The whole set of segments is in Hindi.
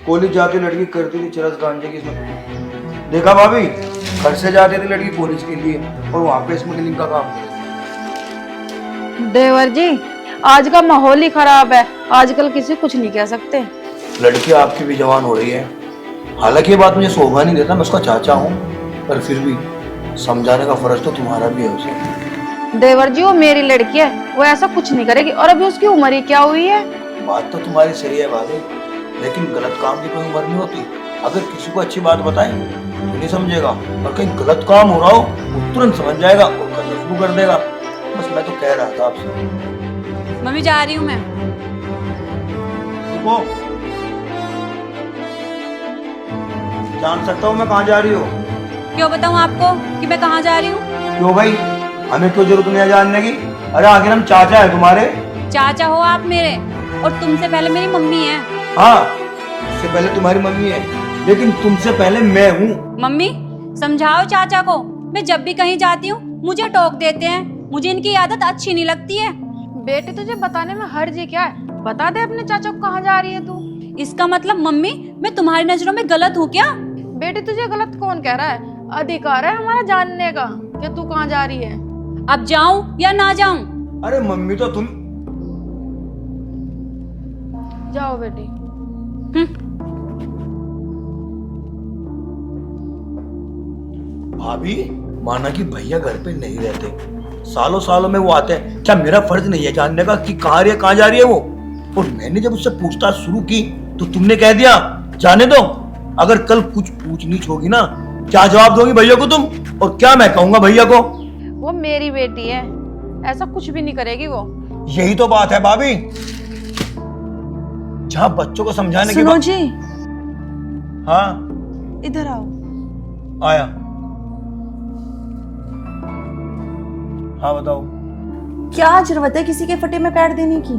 कॉलेज जाती लड़की करती थी चरस गांजे की इसमें। देखा भाभी, घर से जाती थी लड़की कॉलेज के लिए और वहां पे स्मगलिंग का काम। देवर जी, आज का माहौल ही खराब है। आजकल किसी कुछ नहीं कह सकते। लड़की आपकी भी जवान हो रही है। हालांकि ये बात मुझे शोभा नहीं देता, मैं उसका चाचा हूँ, पर फिर भी समझाने का फर्ज तो तुम्हारा भी है उसे। देवर जी, वो मेरी लड़की है, वो ऐसा कुछ नहीं करेगी। और अभी उसकी उम्र ही क्या हुई है? बात तो तुम्हारी सही है भाभी, लेकिन गलत काम की कोई उम्र नहीं होती। अगर किसी को अच्छी बात बताएं तो नहीं समझेगा, और कहीं गलत काम हो रहा हो वो तुरंत समझ जाएगा और करना शुरू कर देगा। बस मैं तो कह रहा था आपसे। मम्मी जा रही हूँ मैं। रुको, जान सकता हूँ मैं कहाँ जा रही हो? क्यों बताऊँ आपको कि मैं कहाँ जा रही हूँ? क्यों भाई, हमें क्यों जरूरत नहीं है जानने की? अरे आखिर हम चाचा है तुम्हारे। चाचा हो आप मेरे, और तुमसे पहले मेरी मम्मी है। हाँ, उससे पहले तुम्हारी मम्मी है, लेकिन तुमसे पहले मैं हूँ। मम्मी समझाओ चाचा को, मैं जब भी कहीं जाती हूँ मुझे टोक देते हैं। मुझे इनकी आदत अच्छी नहीं लगती है। बेटे, तुझे बताने में हर्ज क्या है? बता दे अपने चाचा को कहाँ जा रही है तू। इसका मतलब मम्मी मैं तुम्हारी नजरों में गलत हूँ क्या? बेटे, तुझे गलत कौन कह रहा है? अधिकार है हमारा जानने का कि तू कहाँ जा रही है। अब जाऊं या ना जाऊं? अरे मम्मी तो तुम जाओ बेटी। भाभी, माना कि भैया घर पे नहीं रहते, सालों सालों में वो आते हैं, क्या मेरा फर्ज नहीं है जानने का कि कहाँ रही है, कहाँ जा रही है वो? और मैंने जब उससे पूछताछ शुरू की तो तुमने कह दिया जाने दो। अगर कल कुछ पूछ नीच होगी ना, क्या जवाब दोगी भैया को तुम, और क्या मैं कहूंगा भैया को? वो मेरी बेटी है, ऐसा कुछ भी नहीं करेगी वो। यही तो बात है भाभी, जहाँ बच्चों को समझाने की सुनो जी, हाँ इधर आओ। आया। हाँ बताओ। क्या जरूरत है किसी के फटे में पैर देने की?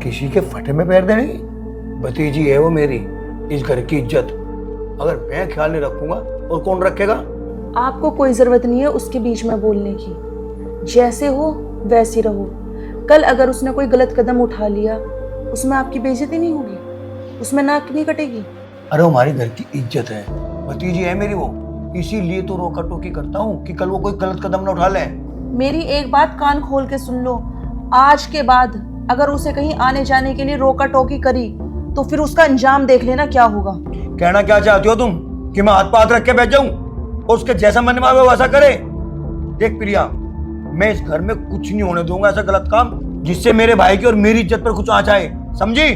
किसी के फटे में पैर देने की? भतीजी है वो मेरी, इस घर की इज्जत। अगर मैं ख्याल नहीं रखूंगा और कौन रखेगा? आपको कोई जरूरत नहीं है उसके बीच में बोलने की। जैसे हो वैसे रहो। कल अगर उसने कोई गलत कदम उठा लिया, उसमें आपकी बेइज्जती नहीं होगी, उसमें नाक नहीं कटेगी। अरे हमारे घर की इज्जत है, भतीजी है मेरी वो, इसीलिए तो रोका टोकी करता हूँ कि कल वो कोई गलत कदम न उठा ले। मेरी एक बात कान खोल के सुन लो, आज के बाद अगर उसे कहीं आने जाने के लिए रोका टोकी करी तो फिर उसका अंजाम देख लेना क्या होगा। कहना क्या चाहती हो तुम, कि मैं हाथ पे हाथ रख के बैठ जाऊं और उसके जैसा मन में आवे वैसा करे? देख प्रिया, मैं इस घर में कुछ नहीं होने दूंगा ऐसा गलत काम जिससे मेरे भाई की और मेरी इज्जत पर कुछ आंच आए, समझी?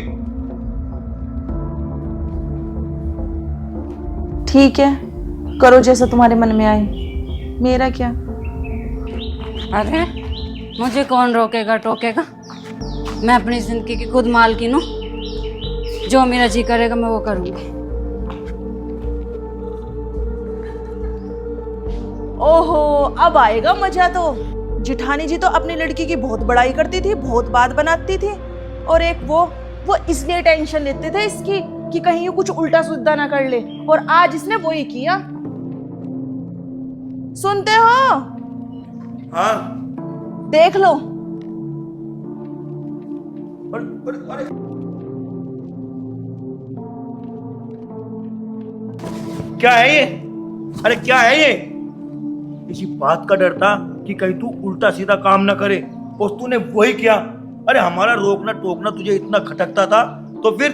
ठीक है, करो जैसा तुम्हारे मन में आए, मेरा क्या। अरे मुझे कौन रोकेगा टोकेगा? मैं अपनी जिंदगी की खुद मालकिन हूँ, जो मेरा जी करेगा मैं वो करूँगी। ओहो, अब आएगा मजा तो। जिठानी जी तो अपनी लड़की की बहुत बड़ाई करती थी, बहुत बात बनाती थी, और एक वो इसलिए टेंशन लेते थे इसकी कि कहीं ये कुछ उल्टा सुद्धा ना कर ले, और आज इसने वो ही किया। सुनते हो? हाँ। देख लो। अरे क्या है ये? अरे क्या है ये? इसी बात का डर था कि कहीं तू उल्टा सीधा काम ना करे, और तूने वही किया। अरे हमारा रोकना टोकना तुझे इतना खटकता था तो फिर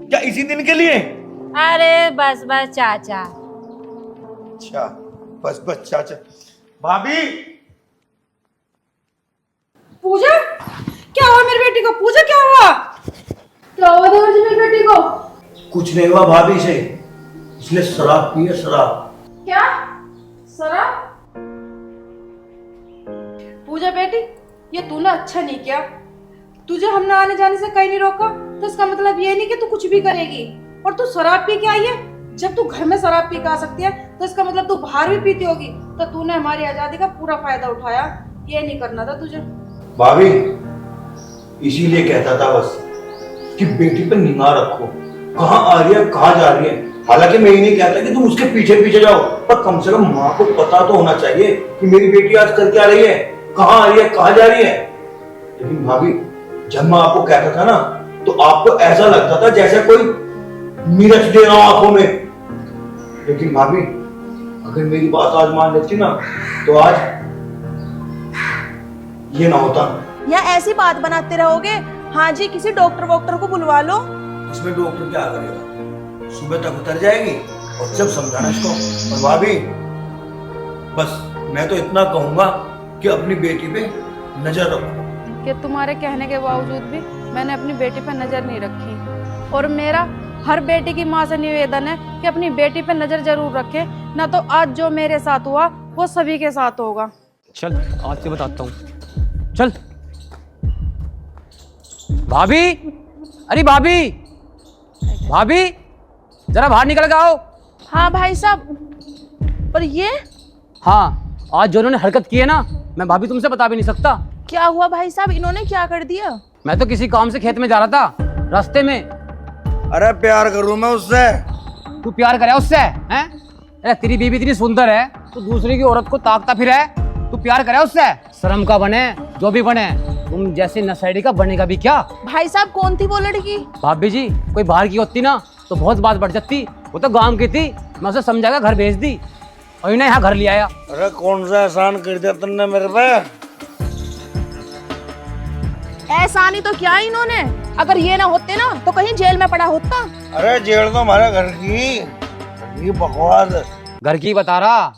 क्या इसी दिन के लिए? अरे बस बस चाचा। अच्छा, बस बस चाचा। भाभी, पूजा, क्या हुआ मेरी बेटी को? पूजा, क्या हुआ? क्या हुआ देवर जी मेरी बेटी को? कुछ नहीं हुआ भाभी से, इसने शराब पी है, शराब। क्या? शराब? पूजा बेटी, ये तूने अच्छा नहीं किया। तुझे हमने आने जाने से कहीं नहीं रोका, तो इसका मतलब ये नहीं कि तू कुछ भी करेगी। और तू शराब पी के आई है। जब तू घर में शराब पी के आ सकती है तो इसका मतलब तू बाहर भी पीती होगी। तो तूने हमारी आजादी का पूरा फायदा उठाया। ये नहीं करना था तुझे। भाभी, इसीलिए कहता था बस कि बेटी पे निगाह रखो, कहाँ आ रही है कहाँ जा रही है। हालांकि मैं ये नहीं कहता कि तुम उसके पीछे पीछे जाओ, पर कम से कम माँ को पता तो होना चाहिए कि मेरी बेटी आज कर क्या रही है, कहाँ आ रही है कहाँ जा रही है। लेकिन भाभी, जब मैं आपको कहता था ना तो आपको ऐसा लगता था जैसे कोई मिर्च दे रहा हूं आंखों में। लेकिन भाभी अगर मेरी बात आज मान लेती ना तो आज ये ना होता। या ऐसी बात बनाते रहोगे? हाँ जी, किसी डॉक्टर वॉक्टर को बुलवा लो। इसमें डॉक्टर क्या करेगा, सुबह तक उतर जाएगी और जब समझाना इसको। और भाभी बस मैं तो इतना कहूंगा कि अपनी बेटी पे नजर रखो। कि तुम्हारे कहने के बावजूद भी मैंने अपनी बेटी पर नजर नहीं रखी। और मेरा हर बेटी की माँ से निवेदन है कि अपनी बेटी पर नजर जरूर रखे, ना तो आज जो मेरे साथ हुआ वो सभी के साथ होगा। चल आज से बताता हूँ, चल। भाभी, अरे भाभी, भाभी जरा बाहर निकल के आओ। हाँ भाई साहब, पर ये हाँ, आज जो उन्होंने हरकत की है ना, मैं भाभी तुमसे बता भी नहीं सकता। क्या हुआ भाई साहब? इन्होंने क्या कर दिया? मैं तो किसी काम से खेत में जा रहा था, रास्ते में। अरे प्यार करूं मैं उससे। तू प्यार करे उससे हैं? अरे तेरी बीवी इतनी सुंदर है, तू दूसरे की औरत को ताकता फिर है। तू प्यार करे उससे? शर्म का बने, जो भी बने, तुम जैसी नशेड़ी का बनेगा भी क्या? भाई साहब कौन थी वो लड़की? भाभी जी, कोई बाहर की होती ना तो बहुत बात बढ़ जाती। वो तो गांव की थी, मैं उसे समझाकर घर भेज दी और इन्हें यहाँ घर ले आया। अरे कौन सा एहसान कर दिया तुमने मेरे पे? एहसानी तो क्या इन्होंने, अगर ये ना होते ना तो कहीं जेल में पड़ा होता। अरे जेल तो हमारे घर की बकवास। घर की बता रहा,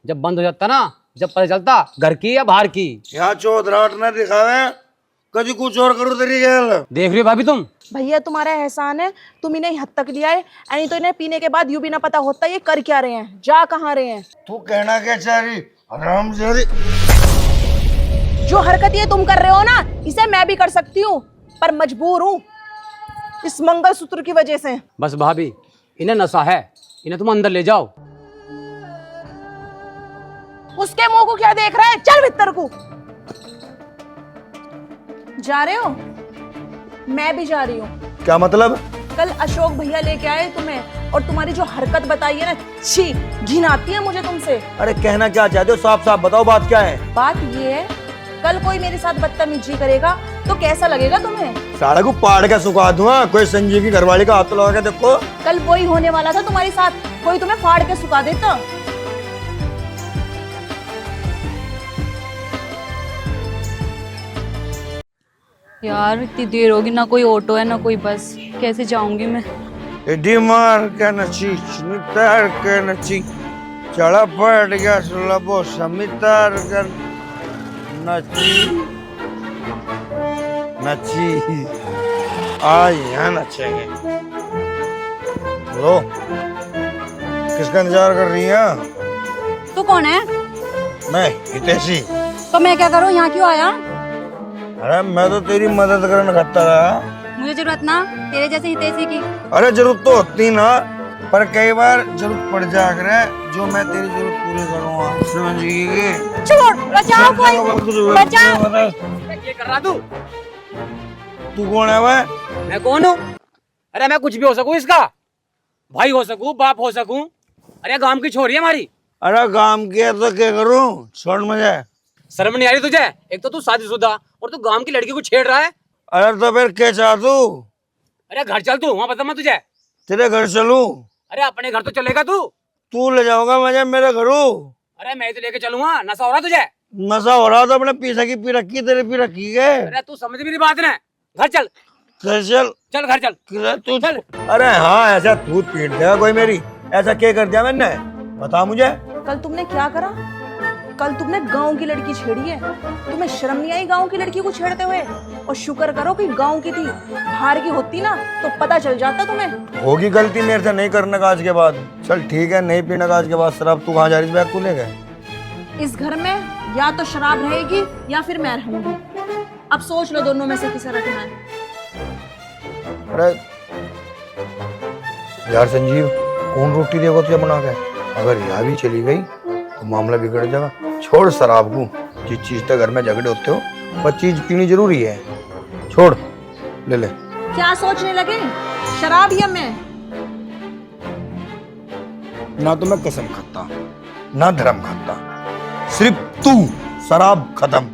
जब बंद हो जाता ना, जब पता चलता घर की या बाहर की। यहाँ चौधराट न दिखावे, कभी कुछ और करो तेरी जेल। देख रही हो भाभी तुम? भैया तुम्हारा एहसान है, तुम इन्हें हद तक लिया है, नहीं तो इन्हें पीने के बाद यूं भी ना पता होता ये कर क्या रहे हैं, जा कहाँ रहे हैं। तू कहना क्या चाह रही? आराम से। जो हरकत ये तुम कर रहे हो ना, इसे मैं भी कर सकती हूँ, पर मजबूर हूँ इस मंगलसूत्र की वजह से। बस भाभी, इन्हें नशा है, इन्हें तुम अंदर ले जाओ। उसके मुंह को क्या देख रहा है? चल भीतर को। जा रहे हो? मैं भी जा रही हूँ। क्या मतलब? कल अशोक भैया लेके आए तुम्हें, और तुम्हारी जो हरकत बताई है ना, छी, घिन आती है मुझे तुमसे। अरे कहना क्या चाहते हो? साफ साफ बताओ, बात क्या है? बात ये है, कल कोई मेरे साथ बदतमीजी करेगा तो कैसा लगेगा तुम्हें? साड़ा को पाड़ के सुखा दूंगा। कोई संजीव की घरवाली का हाथ लगा के देखो। कल वही होने वाला था तुम्हारे साथ, कोई तुम्हें फाड़ के सुखा देता। यार इतनी देर होगी, ना कोई ऑटो है ना कोई बस, कैसे जाऊंगी मैं? एडी मार के नची नितार के नची चढ़ा पड़ गया सुलभो समितार कर नची नची आज यहाँ नचेंगे। लो, किसका इंतजार कर रही है? तू कौन है? मैं हितेशी। तो मैं क्या करूँ, यहाँ क्यों आया? अरे मैं तो तेरी मदद करने खाता रहा। मुझे जरूरत ना तेरे जैसे हितैषी की। अरे जरूरत तो होती ना, पर कई बार जरूरत पड़ जाया करे जो मैं तेरी जरूरत पूरी करूँगा। समझ गई? छोड़, बचाओ कोई, बचाओ। ये कर रहा तू कौन है वह? मैं कौन हूँ? अरे मैं कुछ भी हो सकूँ, इसका भाई हो सकूँ, बाप हो सकूँ। अरे गांव की छोरी है हमारी। अरे काम किया तो क्या करूँ? छोड़ मुझे। शर्म नहीं आ रही तुझे? एक तो तू शादीशुदा और तू गांव की लड़की को छेड़ रहा है। अरे तो फिर क्या चाह तू? अरे घर चल, तू वहाँ बता मैं तुझे। तेरे घर चलूं? अरे अपने घर तो चलेगा तू? तू ले जाओगा मुझे मेरे घरों? अरे मैं तो लेके चलूंगा। नशा हो रहा तुझे? नशा हो रहा तो अपने पीछे की पी रखी, तेरे पी रखी है। अरे तू समझ मेरी बात ना। घर चल, घर चल, चल घर चल, तू चल। अरे हाँ, ऐसा दूध पीट देगा कोई मेरी? ऐसा क्या कर दिया मैंने? बता मुझे। कल तुमने क्या करा? कल तुमने गांव की लड़की छेड़ी है, तुम्हें शर्म नहीं आई गांव की लड़की को छेड़ते हुए? और शुक्र करो कि गांव की थी, बाहर की होती ना तो पता चल जाता तुम्हें। होगी गलती मेरे से नहीं करने का आज के बाद। चल ठीक है, नहीं पीने का आज के बाद शराब। तू कहाँ जा रही? बैग तू ले गए? इस घर में या तो शराब रहेगी या फिर मैं रहूंगी। अब सोच लो दोनों में से किसे रखना है। अरे यार संजीव, कौन रोटी देगा तुझे बना के? अगर यहाँ भी चली गई तो मामला बिगड़ जाएगा। छोड़ शराब को, जिस चीज तक घर में झगड़े होते हो वह चीज पीनी जरूरी है। छोड़, ले ले। क्या सोचने लगे, शराब या मैं? ना तो मैं कसम खाता, ना धर्म खाता, सिर्फ तू। शराब खत्म।